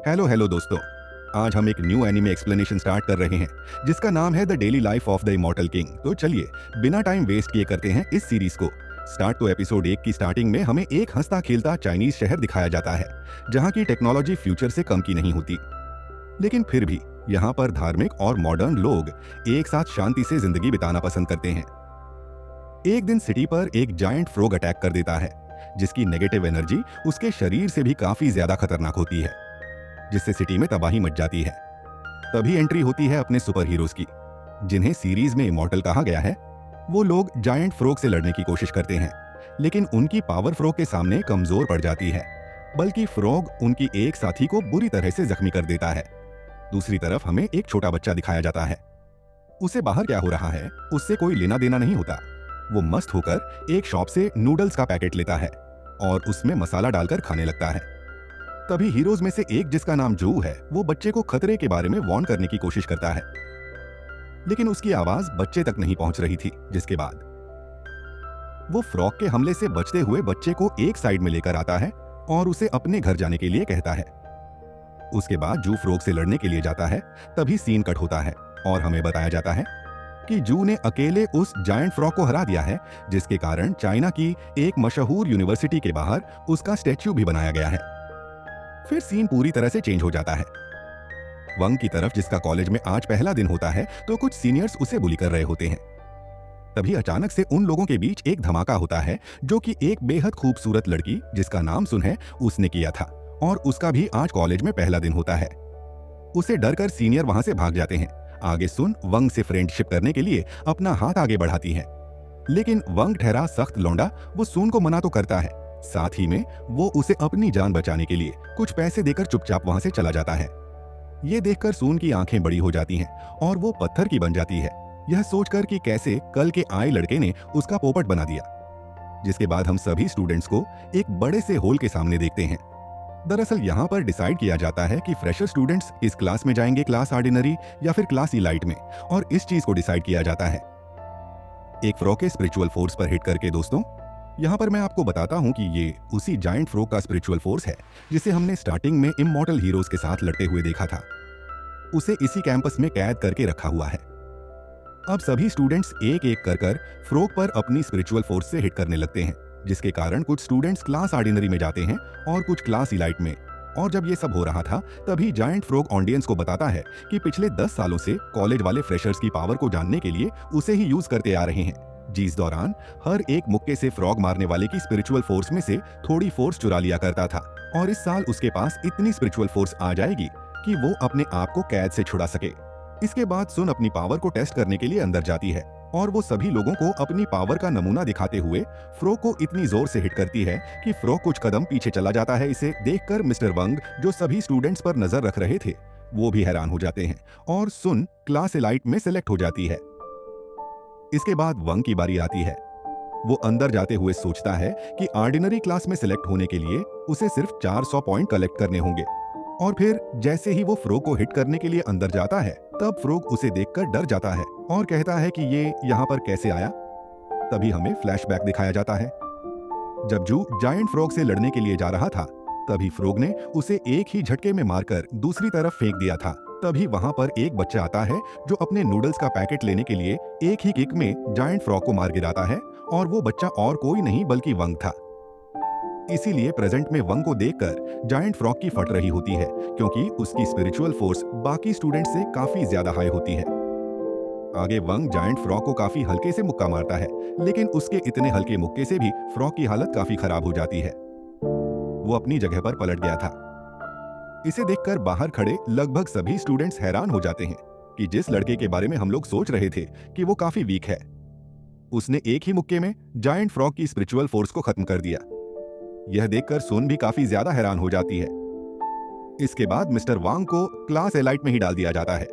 Hello hello दोस्तों। आज हम एक न्यू एनिमे एक्सप्लेनेशन स्टार्ट कर रहे हैं जिसका नाम है the daily life of the immortal king. तो चलिए बिना टाइम वेस्ट किए करते हैं इस सीरीज को स्टार्ट। तो एपिसोड 1 की स्टार्टिंग में हमें एक हंसता खेलता चाइनीज शहर दिखाया जाता है जहां की टेक्नोलॉजी फ्यूचर से कम की नहीं होती, लेकिन फिर भी यहाँ पर धार्मिक और मॉडर्न लोग एक साथ शांति से जिंदगी बिताना पसंद करते हैं। एक दिन सिटी पर एक जायंट फ्रॉग अटैक कर देता है जिसकी नेगेटिव एनर्जी उसके शरीर से भी काफी ज्यादा खतरनाक होती है, जिससे सिटी में तबाही मच जाती है। तभी एंट्री होती है अपने सुपर हीरोज की, जिन्हें सीरीज में इमॉर्टल कहा गया है। वो लोग जायंट फ्रॉग से लड़ने की कोशिश करते हैं, लेकिन उनकी पावर फ्रॉग के सामने कमजोर पड़ जाती है, बल्कि फ्रॉग उनकी एक साथी को बुरी तरह से जख्मी कर देता है। दूसरी तरफ हमें एक छोटा बच्चा दिखाया जाता है। उसे बाहर क्या हो रहा है उससे कोई लेना देना नहीं होता। वो मस्त होकर एक शॉप से नूडल्स का पैकेट लेता है और उसमें मसाला डालकर खाने लगता है। तभी हीरोज में से एक, जिसका नाम जू है, वो बच्चे को खतरे के बारे में वार्न करने की कोशिश करता है, लेकिन उसकी आवाज बच्चे तक नहीं पहुंच रही थी। जिसके बाद वो फ्रॉग के हमले से बचते हुए बच्चे को एक साइड में लेकर आता है और उसे अपने घर जाने के लिए कहता है। उसके बाद जू फ्रॉग से लड़ने के लिए जाता है। तभी सीन कट होता है और हमें बताया जाता है कि जू ने अकेले उस जायंट फ्रॉग को हरा दिया है, जिसके कारण चाइना की एक मशहूर यूनिवर्सिटी के बाहर उसका स्टैच्यू भी बनाया गया है। फिर सीन पूरी तरह से चेंज हो जाता है वंग की तरफ, जिसका कॉलेज में आज पहला दिन होता है, तो कुछ सीनियर्स उसे बुली कर रहे होते हैं। तभी अचानक से उन लोगों के बीच एक धमाका होता है जो कि एक बेहद खूबसूरत लड़की, जिसका नाम सुन है, उसने किया था और उसका भी आज कॉलेज में पहला दिन होता है। उसे डर कर सीनियर वहां से भाग जाते हैं। आगे सुन वंग से फ्रेंडशिप करने के लिए अपना हाथ आगे बढ़ाती है, लेकिन वंग ठहरा सख्त लौंडा वो सून को मना तो करता है, साथ ही में वो उसे अपनी जान बचाने के लिए कुछ पैसे देकर चुपचाप वहां से चला जाता है। ये देखकर सून की आंखें बड़ी हो जाती हैं और वो पत्थर की बन जाती है, यह सोचकर कि कैसे कल के आए लड़के ने उसका पोपट बना दिया। जिसके बाद हम सभी स्टूडेंट्स को एक बड़े से होल के सामने देखते हैं। दरअसल यहाँ पर डिसाइड किया जाता है कि फ्रेशर स्टूडेंट्स इस क्लास में जाएंगे क्लास ऑर्डिनरी या फिर क्लास इलाइट में, और इस चीज को डिसाइड किया जाता है एक फ्रॉग के स्पिरिचुअल फोर्स पर हिट करके। दोस्तों, यहाँ पर मैं आपको बताता हूँ कि ये उसी जायंट फ्रॉग का स्पिरिचुअल फोर्स है जिसे हमने स्टार्टिंग में इमॉर्टल हीरोज के साथ लड़ते हुए देखा था। उसे इसी कैंपस में कैद करके रखा हुआ है। अब सभी स्टूडेंट्स एक एक कर फ्रॉग पर अपनी स्पिरिचुअल फोर्स से हिट करने लगते हैं, जिसके कारण कुछ स्टूडेंट्स क्लास ऑर्डिनरी में जाते हैं और कुछ क्लास इलाइट में। और जब ये सब हो रहा था, तभी जायंट फ्रॉग ऑडियंस को बताता है कि पिछले 10 सालों से कॉलेज वाले फ्रेशर्स की पावर को जानने के लिए उसे ही यूज करते आ रहे हैं, जिस दौरान हर एक मुक्के से फ्रॉग मारने वाले की स्पिरिचुअल फोर्स में से थोड़ी फोर्स चुरा लिया करता था। और इस साल उसके पास इतनी स्पिरिचुअल फोर्स आ जाएगी कि वो अपने आप को कैद से छुड़ा सके। इसके बाद सुन अपनी पावर को टेस्ट करने के लिए अंदर जाती है और वो सभी लोगों को अपनी पावर का नमूना दिखाते हुए फ्रॉग को इतनी जोर से हिट करती है कि फ्रॉग कुछ कदम पीछे चला जाता है। इसे देखकर मिस्टर वंग, जो सभी स्टूडेंट्स पर नजर रख रहे थे, वो भी हैरान हो जाते हैं और सुन क्लास इलाइट में सिलेक्ट हो जाती है। इसके बाद वंग की बारी आती है। वो अंदर जाते हुए सोचता है कि ऑर्डिनरी क्लास में सिलेक्ट होने के लिए उसे सिर्फ 400 पॉइंट कलेक्ट करने होंगे, और फिर जैसे ही वो फ्रॉग को हिट करने के लिए अंदर जाता है, तब फ्रॉग उसे देखकर डर जाता है और कहता है कि ये यहाँ पर कैसे आया। तभी हमें फ्लैशबैक दिखाया जाता है। जब जू जायंट फ्रॉग से लड़ने के लिए जा रहा था, तभी फ्रॉग ने उसे एक ही झटके में मारकर दूसरी तरफ फेंक दिया था। तभी वहां पर एक बच्चा आता है जो अपने नूडल्स का पैकेट लेने के लिए एक ही किक में जायंट फ्रॉग को मार गिराता है, और वो बच्चा और कोई नहीं बल्कि वंग था। इसीलिए प्रेजेंट में वंग को देखकर जायंट फ्रॉग की फट रही होती है, क्योंकि उसकी स्पिरिचुअल फोर्स बाकी स्टूडेंट से काफी ज्यादा हाई होती है। आगे वंग जायंट फ्रॉग को काफी हल्के से मुक्का मारता है, लेकिन उसके इतने हल्के मुक्के से भी फ्रॉग की हालत काफी खराब हो जाती है। वो अपनी जगह पर पलट गया था। इसे देखकर बाहर खड़े लगभग सभी स्टूडेंट्स हैरान हो जाते हैं कि जिस लड़के के बारे में हम लोग सोच रहे थे कि वो काफी वीक है, उसने एक ही मुक्के में जायंट फ्रॉग की स्पिरिचुअल फोर्स को खत्म कर दिया। यह देखकर सुन भी काफी ज्यादा हैरान हो जाती है। इसके बाद मिस्टर वांग को क्लास एलाइट में ही डाल दिया जाता है।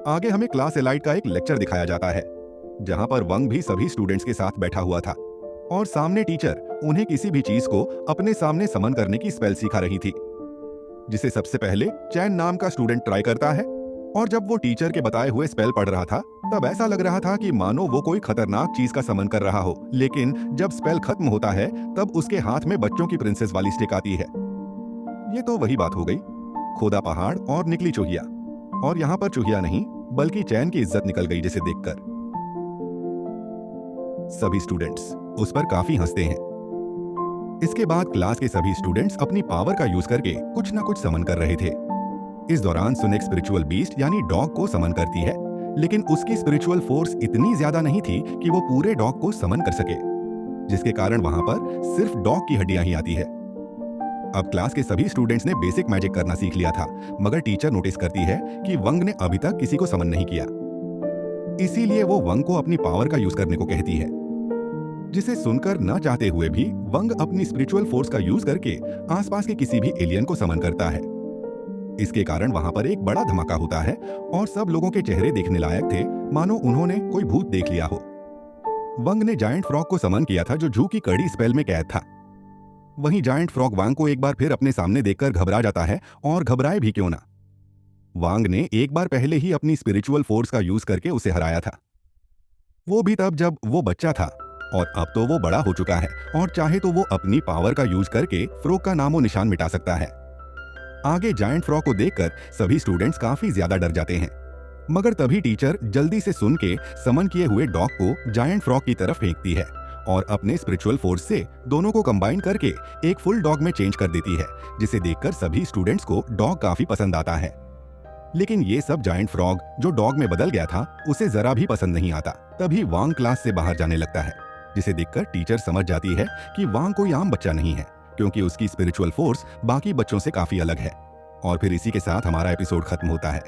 आगे हमें क्लास एलाइट का एक लेक्चर दिखाया जाता है, जहां पर वंग भी सभी स्टूडेंट्स के साथ बैठा हुआ था और सामने टीचर उन्हें किसी भी चीज को अपने सामने समन करने की स्पेल सिखा रही थी, जिसे सबसे पहले चैन नाम का स्टूडेंट ट्राई करता है। और जब वो टीचर के बताए हुए स्पेल पढ़ रहा था, तब ऐसा लग रहा था कि मानो वो कोई खतरनाक चीज का समन कर रहा हो, लेकिन जब स्पेल खत्म होता है, तब उसके हाथ में बच्चों की प्रिंसेस वाली स्टिक आती है। ये तो वही बात हो गई, खोदा पहाड़ और निकली चूहिया। और यहाँ पर चूहिया नहीं बल्कि चैन की इज्जत निकल गई जिसे देखकर। सभी स्टूडेंट्स उस पर काफी हंसते हैं। इसके बाद क्लास के सभी स्टूडेंट्स अपनी पावर का यूज करके कुछ ना कुछ समन कर रहे थे। इस दौरान सुन एक स्पिरिचुअल बीस्ट यानी डॉग को समन करती है, लेकिन उसकी स्पिरिचुअल फोर्स इतनी ज्यादा नहीं थी कि वो पूरे डॉग को समन कर सके, जिसके कारण वहां पर सिर्फ डॉग की हड्डियां ही आती है। अब क्लास के सभी स्टूडेंट्स ने बेसिक मैजिक करना सीख लिया था, मगर टीचर नोटिस करती है कि वंग ने अभी तक किसी को समन नहीं किया। इसीलिए वो वंग को अपनी पावर का यूज करने को कहती है, जिसे सुनकर न चाहते हुए भी वंग अपनी स्पिरिचुअल फोर्स का यूज करके आसपास के किसी भी एलियन को समन करता है। इसके कारण वहां पर एक बड़ा धमाका होता है और सब लोगों के चेहरे देखने लायक थे, मानो उन्होंने कोई भूत देख लिया हो। वंग ने जायंट फ्रॉग को समन किया था जो जू की कड़ी स्पेल में कैद था। वहीं जायंट फ्रॉग वांग को एक बार फिर अपने सामने देखकर घबरा जाता है, और घबराए भी क्यों ना। वांग ने एक बार पहले ही अपनी स्पिरिचुअल फोर्स का यूज करके उसे हराया था, वो भी तब जब वो बच्चा था, और अब तो वो बड़ा हो चुका है और चाहे तो वो अपनी पावर का यूज करके फ्रॉग का नामो निशान मिटा सकता है। आगे जायंट फ्रॉग को देखकर सभी स्टूडेंट्स काफी ज्यादा डर जाते हैं, मगर तभी टीचर जल्दी से सुन के समन किए हुए डॉग को जायंट फ्रॉग की तरफ फेंकती है और अपने स्पिरिचुअल फोर्स से दोनों को कंबाइन करके एक फुल डॉग में चेंज कर देती है, जिसे देखकर सभी स्टूडेंट्स को डॉग काफी पसंद आता है। लेकिन ये सब जायंट फ्रॉग जो डॉग में बदल गया था उसे जरा भी पसंद नहीं आता। तभी वांग क्लास से बाहर जाने लगता है, जिसे देखकर टीचर समझ जाती है कि वांग कोई आम बच्चा नहीं है, क्योंकि उसकी स्पिरिचुअल फोर्स बाकी बच्चों से काफी अलग है। और फिर इसी के साथ हमारा एपिसोड खत्म होता है।